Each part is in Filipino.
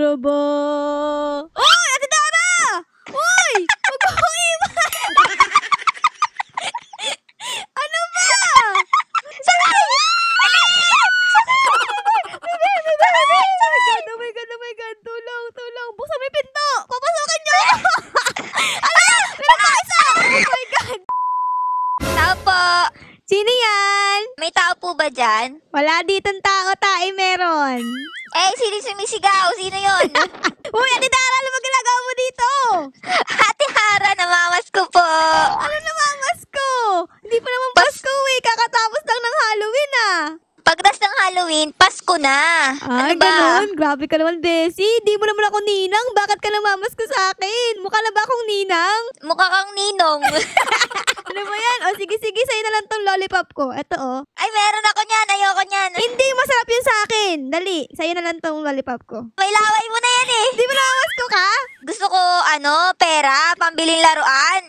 Dara ba? Uy! Ate Dara! Uy! Huwag mo akong iwan! Ano ba? Oh my God. Tulong. Buksan mo yung pinto! Papasukin niyo! Meron pa isa! Oh my God! Tao po. Sino yan? May tao po ba dyan? Wala ditong tao, meron. Eh, sino sumisigaw? Sino yun? Uy, Ate Dara, ano ba ginagawa mo dito? Ate Hara, namamas ko po. Ano namamas ko? Hindi pa naman Pasko eh. Kakatapos lang ng Halloween ah. Pagdas ng Halloween, Pasko na. Ay, Ano ba? ganun. Grabe ka naman, Bessie. Di mo naman ako ninang. Bakit ka namamas ko sa akin? Mukha na ba akong ninang? Mukha kang ninong. Ano ba yan? O sige, sa'yo na lang tong lollipop ko. Ito oh. Ay, meron ako niyan. Ayoko niyan. Hindi, masarap yun sa akin. Dali, sa'yo na lang tong lollipop ko. May laway mo na yan eh. Di mo namamas ko ka? Gusto ko, pera, pambiling laruan.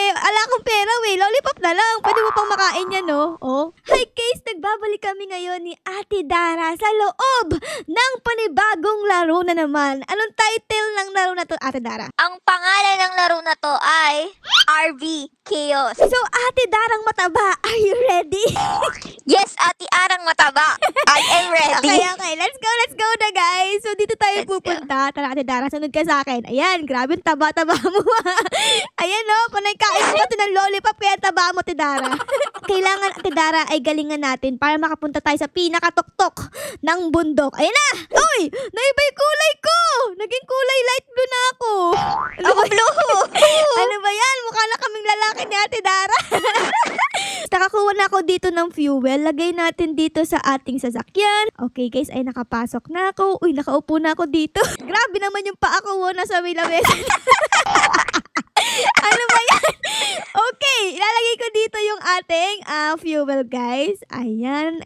Ala akong pera eh. Lollipop na lang. Pwede mo pang makain yan, no? Oh. Hi, guys. Nagbabalik kami ngayon ni Ate Dara sa loob ng panibagong laro na naman. Anong title ng laro na to, Ate Dara? Ang pangalan ng laro na to ay RV Chaos. So, Ate Darang Mataba, are you ready? Yes, Ate Arang Mataba. I am ready. Okay. Let's go na, guys. So, dito tayo Let's pupunta. Tara, Ate Dara, sunod ka sa akin. Ayan, grabe yung taba-taba mo. Ayan, no? Panay kain mo kasi ng lollipop, kaya taba mo, Ate Dara. Kailangan, Ate Dara, ay galingan natin para makapunta tayo sa pinakatuktok ng bundok. Ayan na! Uy! Naiba yung kulay ko! Naging kulay light blue na ako. Ako blue. Ano ba yan? Mukha na kaming lalaki ni Ate Dara. Nakakuha na ako dito ng fuel. Lagay natin dito sa ating sasakyan. Okay guys, ay nakapasok na ako. Uy, nakaupo na ako dito. Grabe naman yung paa ko nasa may lamesa. Ano ba yan? Okay, ilalagay ko dito yung ating fuel, guys. Ayan.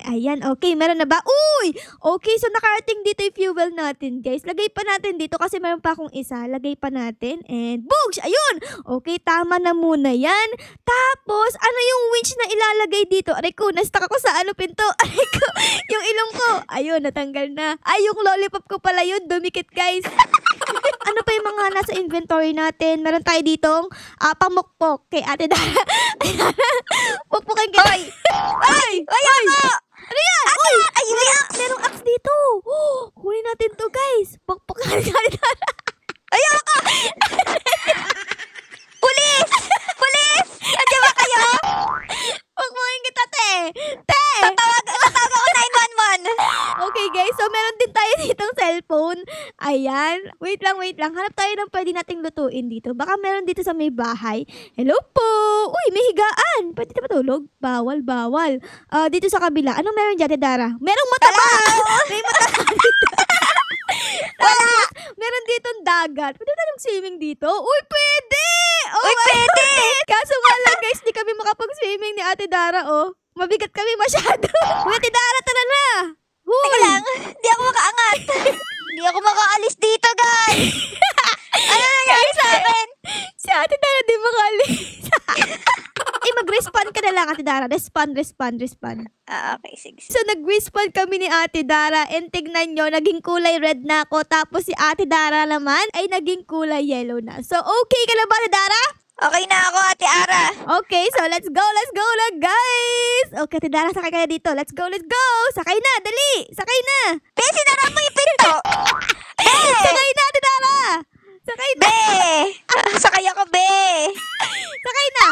Okay, meron na ba? Uy! Okay, so nakarating dito yung fuel natin, guys. Lagay pa natin dito kasi meron pa akong isa. Lagay pa natin. And boogs! Ayun! Okay, tama na muna yan. Tapos, ano yung winch na ilalagay dito? Aray ko, na-stuck ako sa pinto. Aray ko, yung ilong ko. Ayun, natanggal na. Ay, yung lollipop ko pala yun. Dumikit, guys. Ano pa yung mga nasa inventory natin? Meron tayo ditong pamukpok kay Ate Dara. Pukpukin kita. Ay! Ayoko! Ano yan? Uy! Merong axe dito. Kunin natin to, guys. Pukpukan kay Ate Dara. Ayoko! Pulis! Andiyan ba kayo? Pukpukin kita, te. Tatawag ako 911. Okay, guys. So, meron din tayo ditong cellphone. Ayan. Wait lang. Hanap tayo ng pwede nating lutuin dito. Baka meron dito sa may bahay. Hello po! Uy, may higaan. Pwede na matulog? Bawal. Dito sa kabila. Anong meron dyan, Ate Dara? Merong mataba! May mataba dito. Tapos, meron ditong dagat. Pwede na mag-swimming dito? Uy, pwede! Uy, pwede! Kaso nga lang, guys, di kami makapag-swimming ni Ate Dara, oh. Mabigat kami masyado. Uy, Ate Dara, tara na! Teka lang, di ako makaangat. Di ako makaalis dito, guys. Ano nangyari sa akin? Si Ate Dara di makalis. Mag-respawn ka na lang, Ate Dara. Respawn. Okay, sige. So, nag-respawn kami ni Ate Dara and tignan nyo, naging kulay red na ako. Tapos si Ate Dara naman ay naging kulay yellow na. So, okay ka na ba, Ate Dara? Okay na ako, Ate Ara. Okay, so let's go na, guys! Okay, Ate Dara, sakay ka na dito. Let's go! Sakay na, dali! Sakay na! Sinara mo yung pinto. Sakay na, Ate Dara! Sakay na! Sakay ako, be! Sakay na!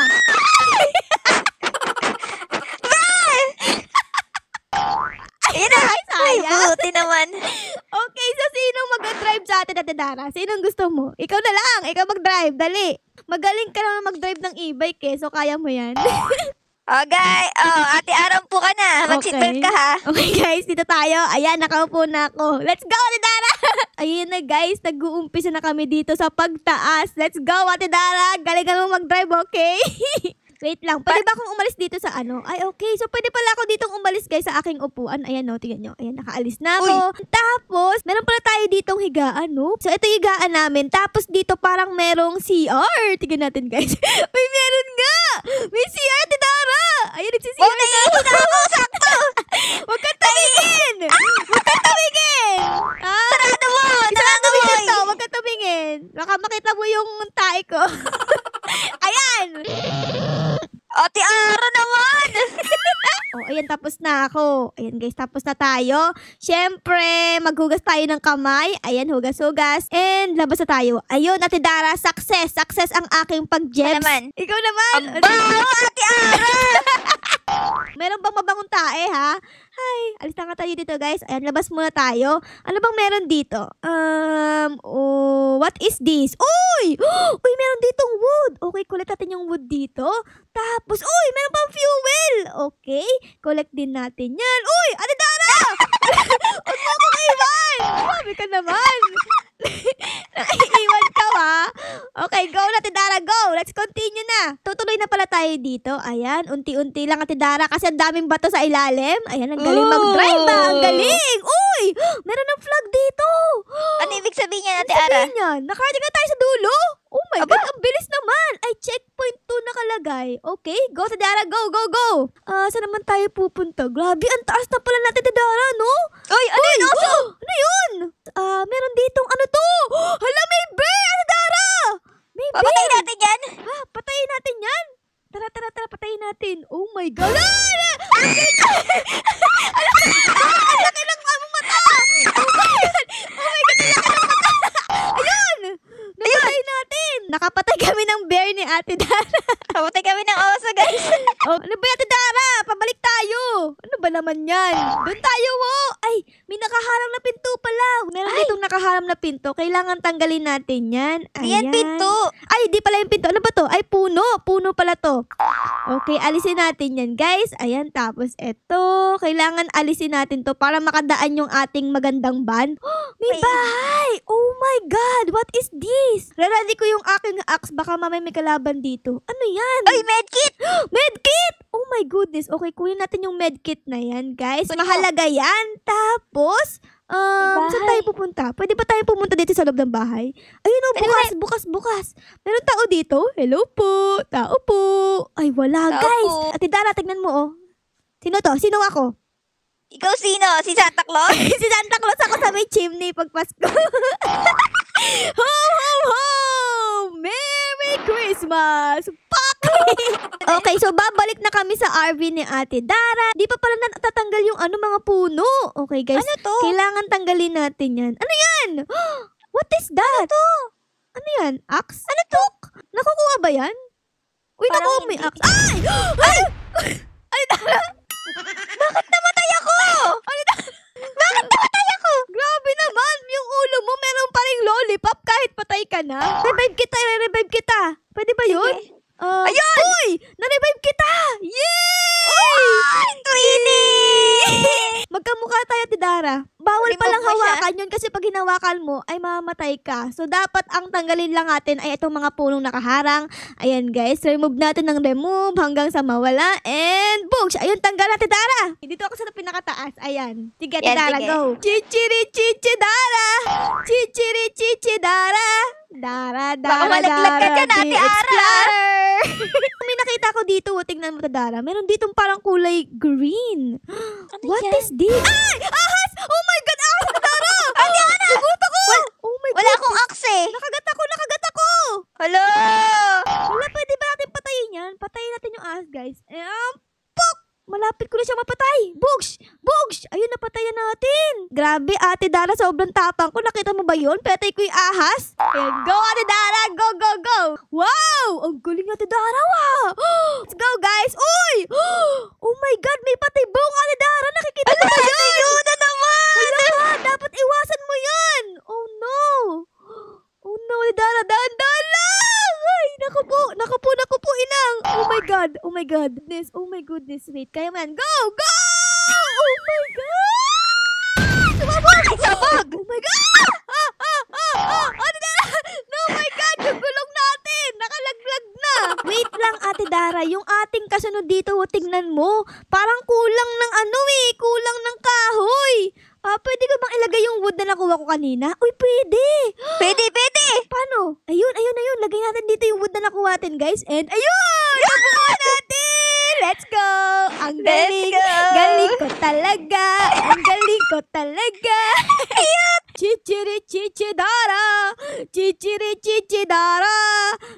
Ayun na! Ay, buti naman. Okay, so sinong mag-drive sa atin, Ate Dara? Sinong gusto mo? Ikaw na lang! Ikaw mag-drive, dali! Magaling ka naman mag-drive ng e-bike eh, so kaya mo yan. Okay. Ate Aram po ka na. Mag-seatbelt ka, ha? Okay, guys, dito tayo. Ayan, nakaupo na ako. Let's go, Ate Dara! Ayun na, guys. Nag-uumpisa na kami dito sa pagtaas. Let's go, Ate Dara! Galing mo mag-drive, okay? Wait lang. Pwede ba akong umalis dito sa ano? Ay, okay. So, pwede pala ako ditong umalis, guys, sa aking upuan. Ayan, no. Tingnan nyo. Ayan, nakaalis na ako. Uy. Tapos, meron pala tayo ditong higaan, no? So, ito yung higaan namin. Tapos, dito parang merong CR. Tingnan natin, guys. May meron nga! May CR, Ate Dara! Ayun, nagsi-CR na. Naiihi na ako! Sakto! Huwag kang tumigin! Huwag kang tumigin! Sarado mo! tapos na ako. Ayan guys, tapos na tayo. Siyempre, maghugas tayo ng kamay. Ayan, hugas-hugas. And labas na tayo. Ayun, Ate Dara, success. Success ang aking pag-gems. naman? Ikaw naman. Ang bango, Ate Ara! Meron bang mabangong tae, ha? Hi, alis na nga tayo dito, guys. Ayan, labas muna tayo. Ano bang meron dito? What is this? Uy! Uy, meron ditong wood. Okay, collect natin yung wood dito. Tapos, uy, meron pang fuel. Okay, collect din natin yan. Uy, Ate Dara! Huwag mo akong iwan! Grabe ka naman. Naiiwan ka, ha? Okay, go na, Ate Dara, go. Let's continue na. Tutuloy na pala tayo dito. Ayan, unti-unti lang, Ate Dara, kasi ang daming bato sa ilalim. Ayan, ang galing mag-drive ba? Ang galing! Uy! Meron ng flag dito! Ano ibig sabihin niya, Ate Ano Ara? sabihin yan? Nakarating na tayo sa dulo? Oh my Aba. God, ang bilis naman! Ay, checkpoint 2 nakalagay. Okay, go sa Dara, go, go, go! Saan naman tayo pupunta? Grabe, ang taas na pala natin, Dara, no? Uy, ano yun, oso? Ano yun? Meron ditong ano to? Hala, may bear! Ano, Dara? May bear! Papatayin natin yan? Ha, patayin natin yan? Tara, tara, tara, patayin natin. Oh my God! Ang laki ng among mata! Oh my God! Oh my God, ang laki ng mata! Ayun! Napatay natin! Nakapatay kami ng bear ni Ate Dara. Papatay kami ng oso, guys. Oh, ano ba, Ate Dara? Pabalik tayo! Ano ba naman yan? Doon tayo, oh! Ay, may nakaharang na pinto pala. Meron ditong nakaharang na pinto. Kailangan tanggalin natin yan. Yan, pinto. Ay, di pala yung pinto. Ano ba to? Ay, puno. Puno pala to. Okay, alisin natin yan, guys. Ayan, tapos eto. Kailangan alisin natin to para makadaan yung ating magandang van. May Ay. bahay! Oh my God! What is this? Ready ko yung aking axe. Baka mamay may kalaban dito. Ano yan? Uy, medkit! Medkit! Oh my goodness. Okay, kunin natin yung medkit na yan, guys. Kunin mo. Mahalaga yan. Tapos, bahay. saan tayo pupunta? Pwede ba tayo pumunta dito sa loob ng bahay? Ayun o, Pwede bukas. Meron tao dito? Hello po. Tao po. Ay, wala, Tao guys. po. Ate Dara, tignan mo, oh. Sino to? Sino ako? Ikaw sino? Si Santa Claus? Si Santa Claus ako sa may chimney pag Pasko. Ho, ho, ho! Merry Christmas! Fuck! Okay, so babalik na kami sa RV ni Ate Dara. Di pa pala natatanggal yung mga puno. Okay, guys. Ano to? Kailangan tanggalin natin yan. Ano yan? What is that? Ano yan? Axe? Ano to? Nakukuha ba yan? Uy, Parang nakuha may hindi. axe. Ay! Ay! Ay, Dara! Bakit namatay ako? Bakit namatay ako? Grabe naman, yung ulo mo meron pa ring lollipop kahit patay ka na. Revive kita. Pwede ba yun? Sige. Ayun! Uy! Na-revive kita! Yay! Ay, Twinnie! Magkamukha tayo, Ate Dara. Bawal Remove palang mo siya. hawakan yun kasi pag hinawakan mo ay mamamatay ka. So, dapat ang tanggalin lang natin ay itong mga punong nakaharang. Ayan, guys. Remove natin ng remove hanggang sa mawala. And, boom! Ayun, tanggal, Ate Dara. Dito ako sa pinakataas. Ayan. Sige, Ate Yan, Dara, sige. go. Chichiri, chichi, Dara. Chichiri, chichi, Dara. Dara, Baka Dara, malaglag ka Dara, dyan, Ate the Ara. Explorer. May nakita ko dito. Tingnan mo, Ate Dara. Meron ditong parang kulay green. Ano What yan? is this? Ay! Ahas! Oh my God! Ahas, Ate Dara! Ate Ana! Nagot ako! Oh my Wala God! akong axe eh. Nakagat ako! Hello! Wala, pwede ba natin patayin yan? Patayin natin yung ahas, guys. Pok! Malapit ko na siya mapatay. Bugs! Ayun, napatayan natin. Grabe, Ate Dara, sobrang tapang ko. Nakita mo ba yun? Patay ko yung ahas. Ayan, go, Ate Dara! Go, go, go! Wow! Ang galing, Ate Dara, wow! Let's go, guys! Uy! Oh my God, may patay buong, Ate Dara. Nakikita mo ba yun? Ayun na naman! Wala ka! Dapat iwasan mo yan! Oh no! Oh no, Dara, dahan-dahan lang! Ay, naku po, inang! Oh my God! Oh my goodness, wait, kaya man, go! Oh my God! Sabog! Oh my God! Ate Dara! No, my God! Yung gulong natin! Nakalaglag na! Wait lang, Ate Dara. Yung ating kasunod dito, tingnan mo. Parang kulang ng kulang ng kahoy. Pwede ko bang ilagay yung wood na nakuha ko kanina? Uy, pwede! Pwede! Paano? Ayun. Lagay natin dito yung wood na nakuha natin, guys. And ayun! Nakuha natin! Let's go! Ang galing! Let's go! Galing ko talaga! Ang galing ko talaga! Chichiri chichidara, chichiri chichidara,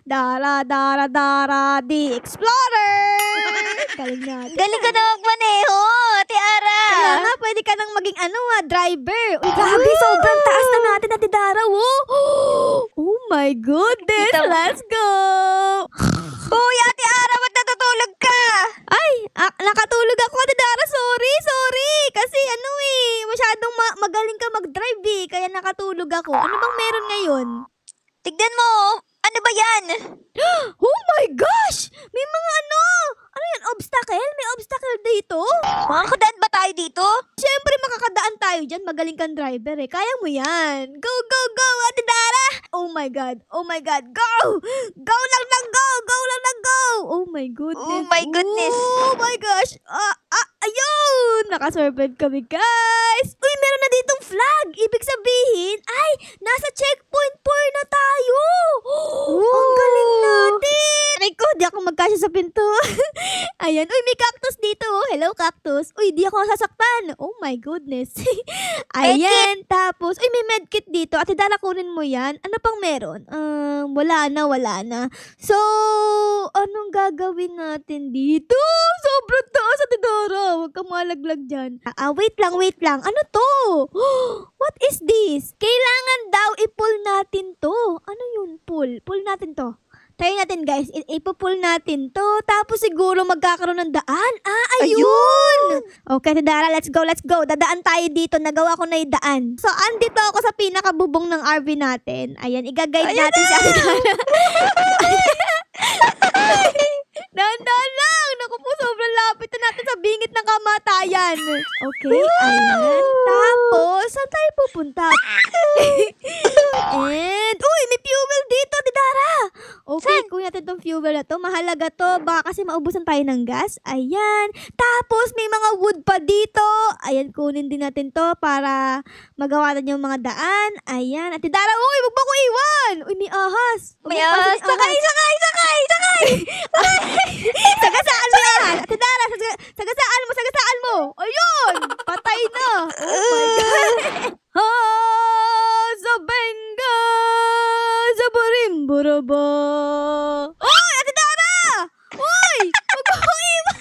dara dara dara, the explorer. Galing natin. Galing ka na magmaneho, Ate Ara. Kaya nga, pwede ka nang maging driver. Uy, grabe, sobrang taas na natin, Ate Dara. Oh my goodness, let's go. Uy, Ate Ara, ba't natutulog ka? Ay, nakatulog ako, Ate Dara. Sorry. Kasi masyadong magaling ka mag-drive eh. Kaya nakatulog ako. Ano bang meron ngayon? Tignan mo, ano ba yan? Oh my gosh! May mga ano yan, obstacle? May obstacle dito? Makakadaan ba tayo dito? Siyempre, makakadaan tayo dyan. Magaling kang driver eh. Kaya mo yan. Go, go, go, Ate Dara! Oh my God. Go! Go lang ng go! Go lang ng go! Oh my goodness. Oh my goodness. Oh my gosh. Ayun! Nakasurvive kami, guys. Uy, meron na ditong flag. Ibig sabihin, ay, nasa checkpoint 4 na tayo. Ang galing natin. Aray ko, di ako magkasya sa pinto. Ayan. Uy, may cactus dito. Hello, cactus. Uy, di ako sasaktan. Oh my goodness. Ayan. Tapos, uy, may medkit dito. Ate Dara, kunin mo yan. Ano pang meron? Wala na. So, anong gagawin natin dito? Sobrang taas, Ate Dara. Huwag kang malaglag dyan. Wait lang. Ano to? What is this? Kailangan daw i-pull natin to. Ano yun? Pull natin to. Try natin, guys. Ipo-pull natin to. Tapos siguro magkakaroon ng daan. Ayun! Okay, Ate Dara, let's go. Dadaan tayo dito. Nagawa ko na yung daan. So, andito ako sa pinakabubong ng RV natin. Ayan, i-guide natin si Ate Dara. Dahan-dahan lang! Naku po, sobrang lapit na natin sa bingit ng kamatayan. Okay, ayan. Tapos, saan tayo pupunta? And, uy, may fuel dito, Ate Dara! Okay, kunin natin tong fuel na to. Mahalaga to. Baka kasi maubusan tayo ng gas. Ayan. Tapos, may mga wood pa dito. Ayan, kunin din natin to para magawa natin yung mga daan. Ayan. Ate Dara, uy, wag mo ko iwan! Uy, may ahas. May ahas. Sakay! Sagasaan mo yan! Ate Dara, sagasaan mo! Ayun! Patay na! Oh my God! Zabenga! Zabarimburaba! Uy! Ate Dara! Uy! Huwag mo kong iwan!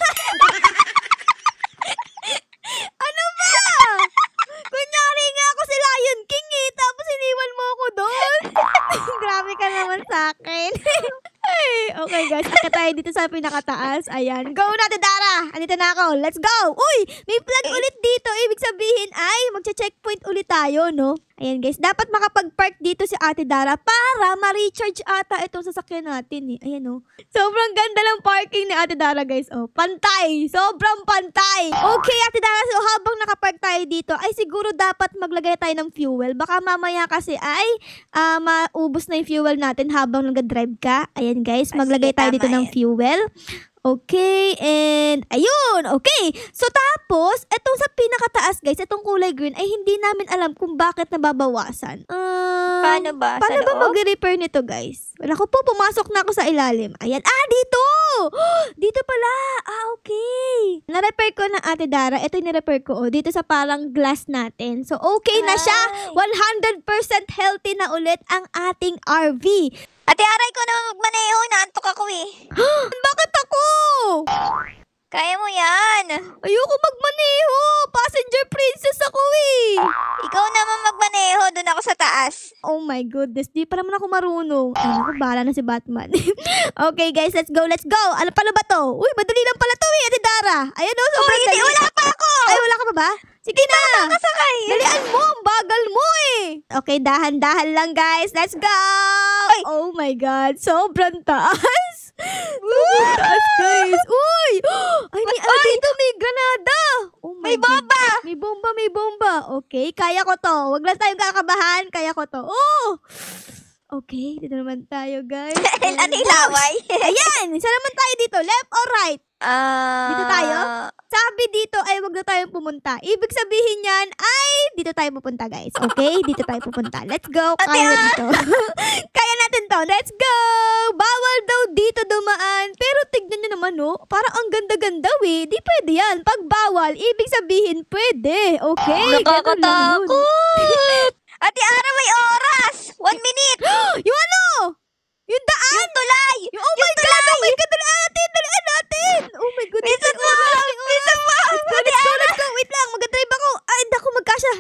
Ano ba? Kunyari nga ako si Lion King eh, tapos iniwan mo ako doon. Grabe ka naman sa akin. Okay guys, akit tayo dito sa pinakataas. Ayan, go na, Ate Dara. Andito na ako, let's go. Uy, may flag ulit dito. Ibig sabihin ay magche-checkpoint ulit tayo, no? Ayan guys, dapat makapag-park dito si Ate Dara para ma-recharge ata itong sasakyan natin eh. Ayan oh. Sobrang ganda ng parking ni Ate Dara guys. Oh, pantay. Sobrang pantay. Okay, Ate Dara, so habang nakapark tayo dito, ay siguro dapat maglagay tayo ng fuel. Baka mamaya kasi ay maubos na yung fuel natin habang nag-drive ka. Ayan guys, maglagay tayo dito ng fuel. Okay, and ayun, okay. So tapos, etong sa pinakataas guys, etong kulay green, ay hindi namin alam kung bakit nababawasan. Paano ba? Paano ba mag-repair nito guys? Wala ko po, pumasok na ako sa ilalim. Ayan, dito! Dito pala, okay. Na-repair ko na Ate Dara, ito yung na-repair ko, dito sa parang glass natin. So okay na siya, 100% healthy na ulit ang ating RV. Ate Aray ko na magmaneho, naantok ako eh. Bakit ako? Kaya mo yan. Ayoko magmaneho. Passenger princess ako eh. Ikaw naman magmaneho, doon ako sa taas. Oh my goodness, di pa naman ako marunong. Ay naku, bahala na si Batman. Okay guys, let's go. Ano pala ba to? Uy, madali lang pala to eh, Ate Dara. Ayan o, sobrang dali. Wala pa ako. Ay, wala ka pa ba? Sige na. Kasakay. Dalian mo, ang bagal mo eh. Okay, dahan-dahan lang guys. Let's go. Ay. Oh my God, sobrang taas. Sobrang taas guys. Uy, ay may ano dito, may granada. Oh my May bomba. God. May bomba. Okay, kaya ko to. Wag lang tayong kakabahan. Kaya ko to. Oh! Okay, dito naman tayo guys. Ano ilaway? Ayan, saan naman tayo dito? Left or right? Dito tayo? Sabi dito ay wag na tayong pumunta. Ibig sabihin yan ay dito tayo pupunta guys. Okay? Dito tayo pupunta. Let's go. Kaya dito. Kaya natin to. Let's go! Bawal daw dito dumaan. Pero tignan nyo naman no. Parang ang ganda-ganda eh. Di pwede yan. Pag bawal, ibig sabihin pwede. Okay? Ganun lang yun. Nakakatakot. Ate Ara, may oras! 1 minute! Yung ano? Yung daan? Yung tulay! Oh my God! Oh my God! Dalaan natin! Oh my goodness! Bilisan mo! Bilisan mo! Let's go! Wait lang! Mag-drive ako! Ay, hindi ako magkasya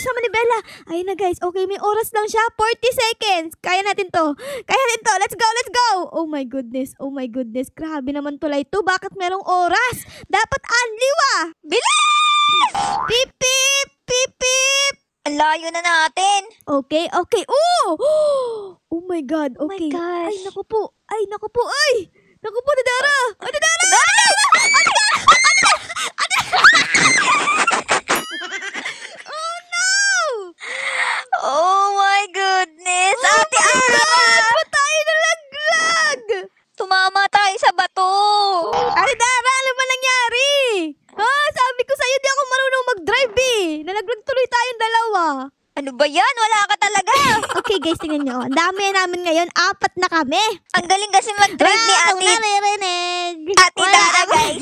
sa manibela. Ayun na guys. Okay, may oras lang siya. 40 seconds. Kaya natin to. Let's go! Let's go! Oh my goodness! Oh my goodness! Grabe naman tulay to. Bakit merong oras? Dapat anliwa! Bilis! Pip, pip! Pip, pip! Ang layo na natin. Okay. Oh! Oh my God. Oh my Okay. gosh. Ay, naku po. Ay! Naku po, Dadara! Dadara! Oh no! Oh my goodness! Ate Ara! Ba't tayo nalaglag? Tumama tayo sa bato. Ate Dara, ano ba nangyari? Sabi ko sa'yo, di ako marunong mag-drive eh. Nalaglag tuloy tayong dalawa. Ano ba yan? Wala ka talaga. Okay guys, tingnan nyo. Ang dami namin ngayon. 4 na kami. Ang galing kasi mag-drive ni Wala akong Ate. naririnig. Ate Dara, guys.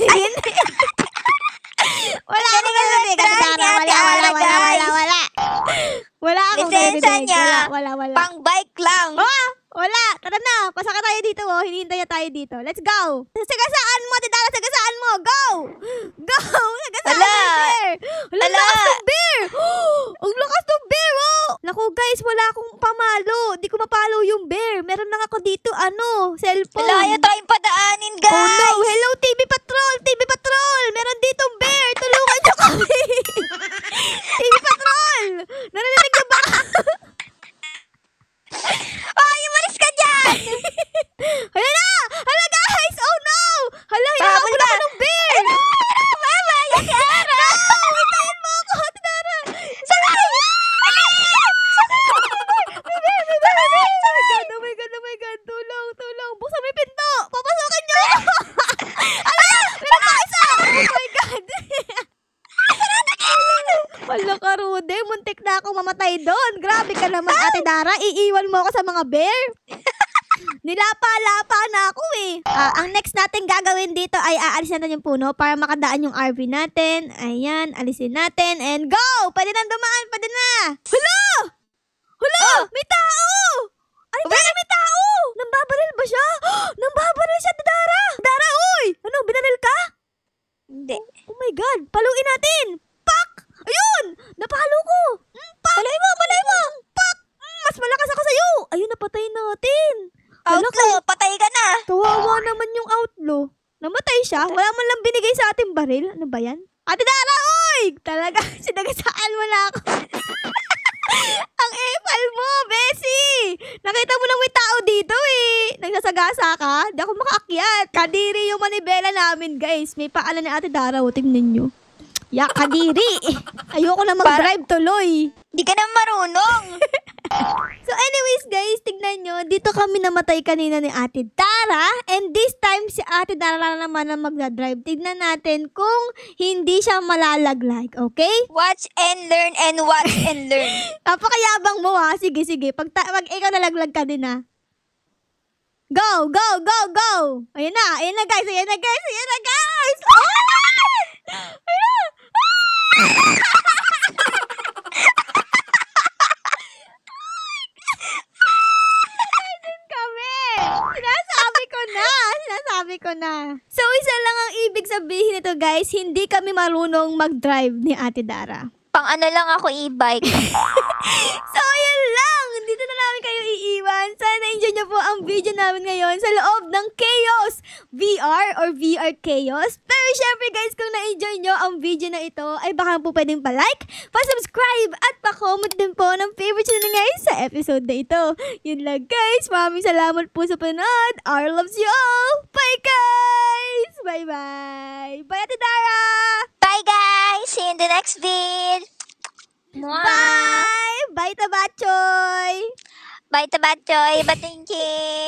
Wala Ang akong galing naririnig. Ate mag-drive ni Dara, Ate Ara, guys. Wala akong Lisensya naririnig. niya. Wala. Pang bike lang. Wala. Tara na. Pasaka tayo dito. Hinihintay na tayo dito. Let's go. Sagasaan mo, Ate Dara. Sagasaan mo. Go. Sagasaan Ala. mo, bear. Ang Ala. lakas ng bear. Ang lakas ng bear, oh. Naku, guys. Wala akong pamalo. Di ko mapalo yung bear. Meron lang ako dito, cellphone. Malayo tayong padaanin, guys. Oh no. Hello, TV Patrol. Meron ditong bear. Tulungan niyo kami. TV Patrol. Narinig niyo ba? Ay, umalis ka dyan. Hala guys! Oh no! Hala, Bahabol hinahabol ka. ako ng bear! Mama, Ate Ara. Hintayin mo ako, Ate Dara! Sakay! Oh my God! Tulong! Buksan mo yung pinto! Papasukin niyo! Hala! Meron pa isa! Oh my God! Hala ka, Rude. Muntik na akong mamatay doon. Grabe ka naman, Ate Dara. Iiwan mo ako sa mga bear. Nilapa-lapa na ako eh. Ang next natin gagawin dito ay aalisin natin yung puno para makadaan yung RV natin. Ayan, alisin natin and go! Pwede na dumaan, pwede na! Hala! May tao! Ay, Dara, may tao! Nambabaril ba siya? Nambabaril siya, Dara! Dara, uy! Ano, binaril ka? Hindi. Oh my God, paluin natin! Pak! Ayun! Napalo ko! Pak! Balay mo. Pak! Mas malakas ako sa'yo! Ayun, napatay natin! Outlaw, patay ka na. Kawawa naman yung outlaw. Namatay siya? Wala man lang binigay sa ating baril. Ano ba yan? Ate Dara, oy! Talaga, sinagasaan mo na ako. Ang epal mo, Bessie! Nakita mo lang may tao dito eh. Nagsasagasa ka? Di ako makaakyat. Kadiri yung manibela namin, guys. May paalan ni Ate Dara. O, tingnan nyo. Ya, kadiri. Ayoko na mag-drive tuloy. Di ka na marunong. So anyways guys, tignan nyo, dito kami namatay kanina ni Ate Dara. And this time, si Ate Dara naman ang magdadrive. Tignan natin kung hindi siya malalaglag, okay? Watch and learn and watch and learn. Napakayabang mo ha. Sige. Pag ikaw nalaglag ka din ha. Go! Ayan na guys. Kami! Sinasabi ko na. So, isa lang ang ibig sabihin nito guys, hindi kami marunong mag-drive ni Ate Dara. Pang ano lang ako e-bike. So, yun lang. Dito na namin kayo iiwan. Sana enjoy nyo po ang video namin ngayon sa loob ng Chaos VR or VR Chaos. Pero syempre guys, kung na-enjoy nyo ang video na ito, ay baka po pwedeng pa-like, pa-subscribe, at pa-comment din po ng favorite nyo guys sa episode na ito. Yun lang guys. Maraming salamat po sa panood. Our loves you all. Bye guys! Bye-bye! Bye Ate Dara! Bye guys! See you in the next vid. Bye! Bye Tabachoy! Bye Tabachoy. Batingkin.